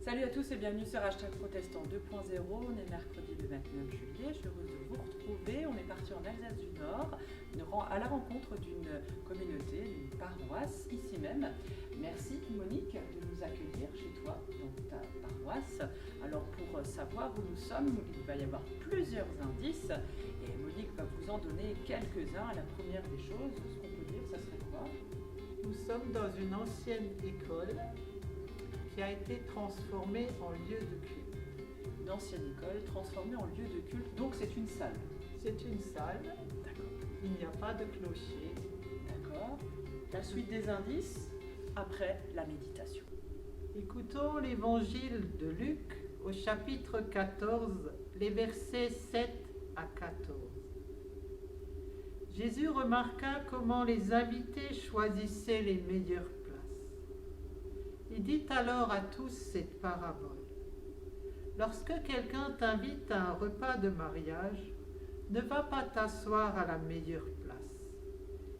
Salut à tous et bienvenue sur Hashtag Protestant 2.0. On est mercredi le 29 juillet. Je suis heureuse de vous retrouver. On est parti en Alsace du Nord à la rencontre d'une communauté, d'une paroisse ici même. Merci Monique de nous accueillir chez toi, dans ta paroisse. Alors pour savoir où nous sommes, il va y avoir plusieurs indices et Monique va vous en donner quelques-uns. La première des choses, ce qu'on peut dire, ça serait quoi? Nous sommes dans une ancienne école qui a été transformée en lieu de culte. Une ancienne école transformée en lieu de culte, donc c'est une salle. C'est une salle, D'accord. il n'y a pas de clocher. D'accord. La suite des indices après la méditation. Écoutons l'évangile de Luc au chapitre 14, les versets 7 à 14. Jésus remarqua comment les invités choisissaient les meilleures places. Il dit alors à tous cette parabole. Lorsque quelqu'un t'invite à un repas de mariage, ne va pas t'asseoir à la meilleure place.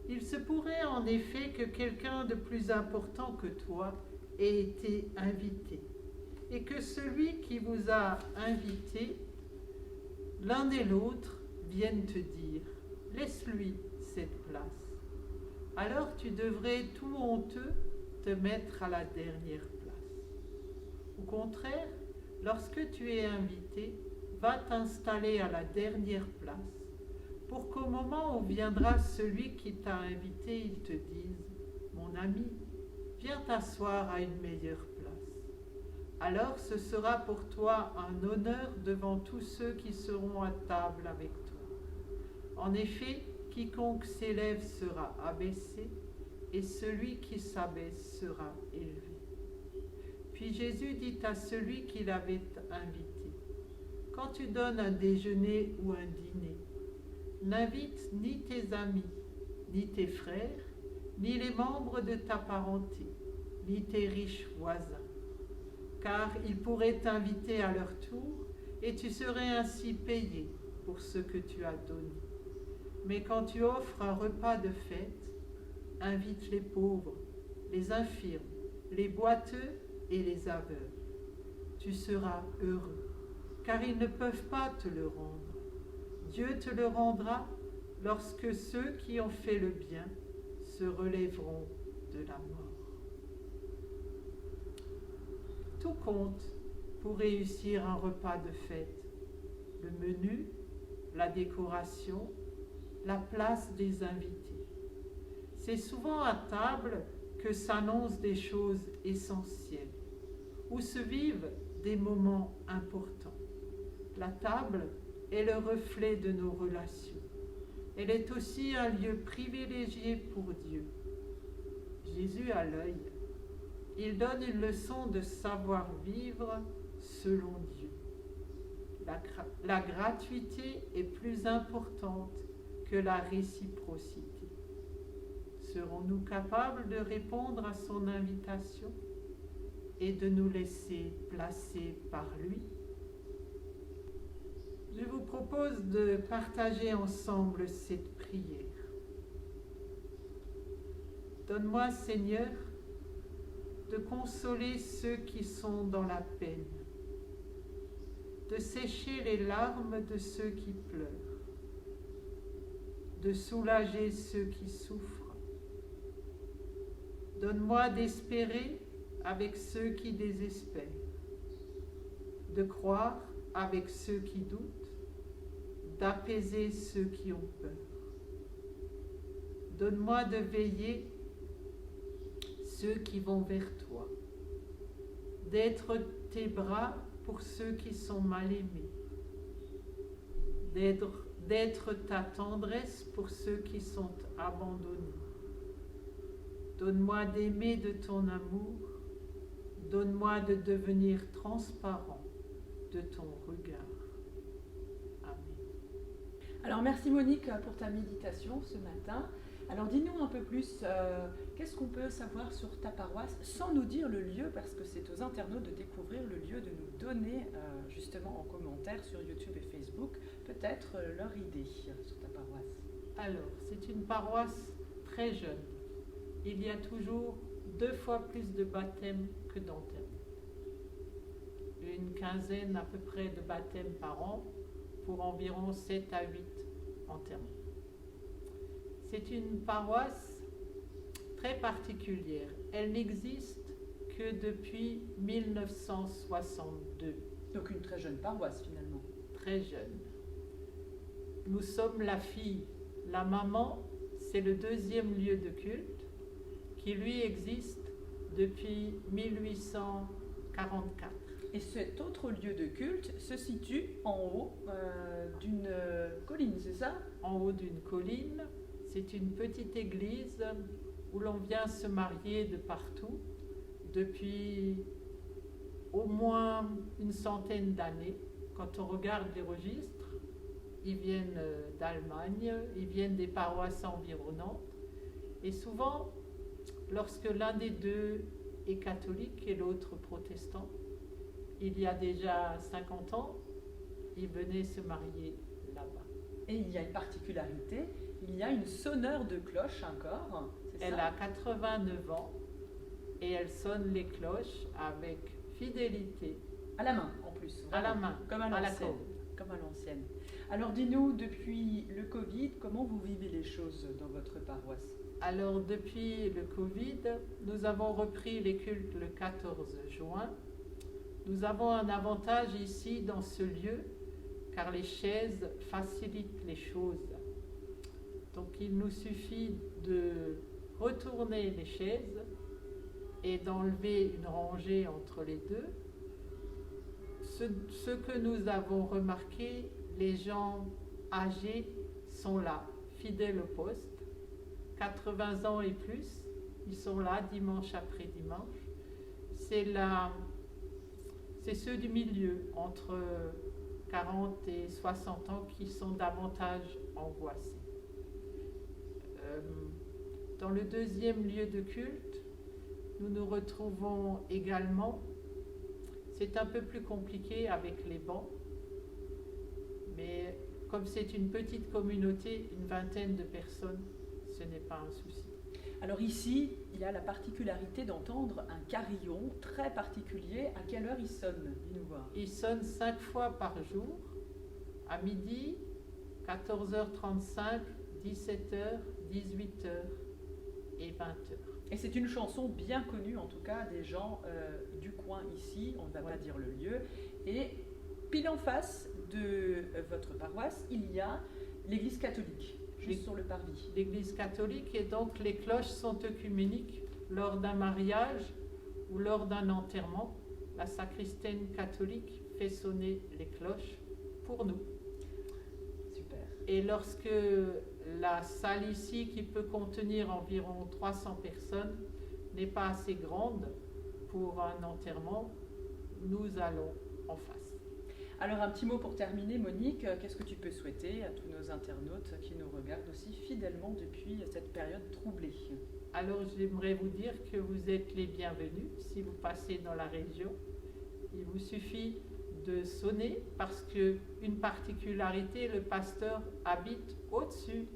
Il se pourrait en effet que quelqu'un de plus important que toi ait été invité, et que celui qui vous a invité, l'un et l'autre, viennent te dire « Laisse-lui cette place ». Alors tu devrais tout honteux te mettre à la dernière place. Au contraire, lorsque tu es invité, va t'installer à la dernière place pour qu'au moment où viendra celui qui t'a invité, il te dise « Mon ami, viens t'asseoir à une meilleure place ». Alors ce sera pour toi un honneur devant tous ceux qui seront à table avec toi. En effet, quiconque s'élève sera abaissé, et celui qui s'abaisse sera élevé. Puis Jésus dit à celui qui l'avait invité, « Quand tu donnes un déjeuner ou un dîner, n'invite ni tes amis, ni tes frères, ni les membres de ta parenté, ni tes riches voisins, car ils pourraient t'inviter à leur tour, et tu serais ainsi payé pour ce que tu as donné. Mais quand tu offres un repas de fête, invite les pauvres, les infirmes, les boiteux et les aveugles. Tu seras heureux, car ils ne peuvent pas te le rendre. Dieu te le rendra lorsque ceux qui ont fait le bien se relèveront de la mort. » Tout compte pour réussir un repas de fête. Le menu, la décoration, la place des invités. C'est souvent à table que s'annoncent des choses essentielles, où se vivent des moments importants. La table est le reflet de nos relations. Elle est aussi un lieu privilégié pour Dieu. Jésus a l'œil. Il donne une leçon de savoir-vivre selon Dieu. La gratuité est plus importante que la réciprocité. Serons-nous capables de répondre à son invitation et de nous laisser placer par lui? Je vous propose de partager ensemble cette prière. Donne-moi, Seigneur, de consoler ceux qui sont dans la peine, de sécher les larmes de ceux qui pleurent, de soulager ceux qui souffrent. Donne-moi d'espérer avec ceux qui désespèrent, de croire avec ceux qui doutent, d'apaiser ceux qui ont peur. Donne-moi de veiller ceux qui vont vers toi, d'être tes bras pour ceux qui sont mal aimés, d'être ta tendresse pour ceux qui sont abandonnés. Donne-moi d'aimer de ton amour, donne-moi de devenir transparent de ton regard. Amen. Alors merci Monique pour ta méditation ce matin. Alors dis-nous un peu plus, qu'est-ce qu'on peut savoir sur ta paroisse sans nous dire le lieu, parce que c'est aux internautes de découvrir le lieu, de nous donner justement en commentaire sur YouTube et Facebook peut-être leur idée sur ta paroisse. Alors, c'est une paroisse très jeune. Il y a toujours 2 fois plus de baptêmes que d'enterrements. quinzaine à peu près de baptêmes par an pour environ 7 à 8 enterrements. C'est une paroisse très particulière. Elle n'existe que depuis 1962. Donc une très jeune paroisse finalement. Très jeune. Nous sommes la fille. La maman, c'est le deuxième lieu de culte qui lui existe depuis 1844. Et cet autre lieu de culte se situe en haut d'une colline, c'est ça? En haut d'une colline, c'est une petite église où l'on vient se marier de partout depuis au moins une centaine d'années. Quand on regarde les registres, ils viennent d'Allemagne, ils viennent des paroisses environnantes. Et souvent, lorsque l'un des deux est catholique et l'autre protestant, il y a déjà 50 ans, ils venaient se marier là-bas. Et il y a une particularité, il y a une sonneur de cloche encore, c'est ça? Elle a 89 ans et elle sonne les cloches avec fidélité. À la main en plus. À la main, comme à l'ancienne. Comme à l'ancienne. Alors dis-nous, depuis le Covid, comment vous vivez les choses dans votre paroisse? Alors depuis le Covid, nous avons repris les cultes le 14 juin. Nous avons un avantage ici dans ce lieu, car les chaises facilitent les choses. Donc il nous suffit de retourner les chaises et d'enlever une rangée entre les deux. Ce que nous avons remarqué, les gens âgés sont là, fidèles au poste, 80 ans et plus, ils sont là dimanche après dimanche. C'est ceux du milieu, entre 40 et 60 ans, qui sont davantage angoissés. Dans le deuxième lieu de culte, nous nous retrouvons également. C'est un peu plus compliqué avec les bancs, mais comme c'est une petite communauté, une vingtaine de personnes, ce n'est pas un souci. Alors ici, il y a la particularité d'entendre un carillon très particulier. À quelle heure il sonne? Dis-nous voir. Il sonne 5 fois par jour, à midi, 14h35, 17h, 18h et 20h. Et c'est une chanson bien connue, en tout cas, des gens du coin ici, on ne va pas dire le lieu. Et pile en face de votre paroisse, il y a l'église catholique, juste sur le parvis. L'église catholique, et donc les cloches sont œcuméniques lors d'un mariage ou lors d'un enterrement. La sacristaine catholique fait sonner les cloches pour nous. Super. Et lorsque la salle ici, qui peut contenir environ 300 personnes, n'est pas assez grande pour un enterrement, nous allons en face. Alors un petit mot pour terminer, Monique, qu'est-ce que tu peux souhaiter à tous nos internautes qui nous regardent aussi fidèlement depuis cette période troublée? Alors j'aimerais vous dire que vous êtes les bienvenus si vous passez dans la région. Il vous suffit de sonner parce qu'une particularité, le pasteur habite au-dessus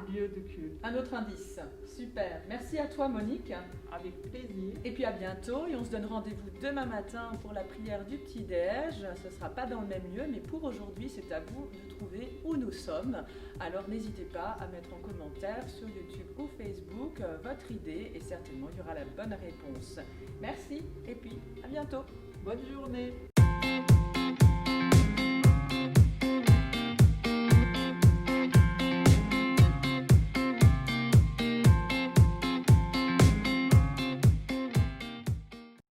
du lieu de culte. Un autre indice, super. Merci à toi Monique. Avec plaisir. Et puis à bientôt, et on se donne rendez-vous demain matin pour la prière du petit-déj. Ce ne sera pas dans le même lieu, mais pour aujourd'hui, c'est à vous de trouver où nous sommes. Alors n'hésitez pas à mettre en commentaire sur YouTube ou Facebook votre idée, et certainement il y aura la bonne réponse. Merci, et puis à bientôt. Bonne journée.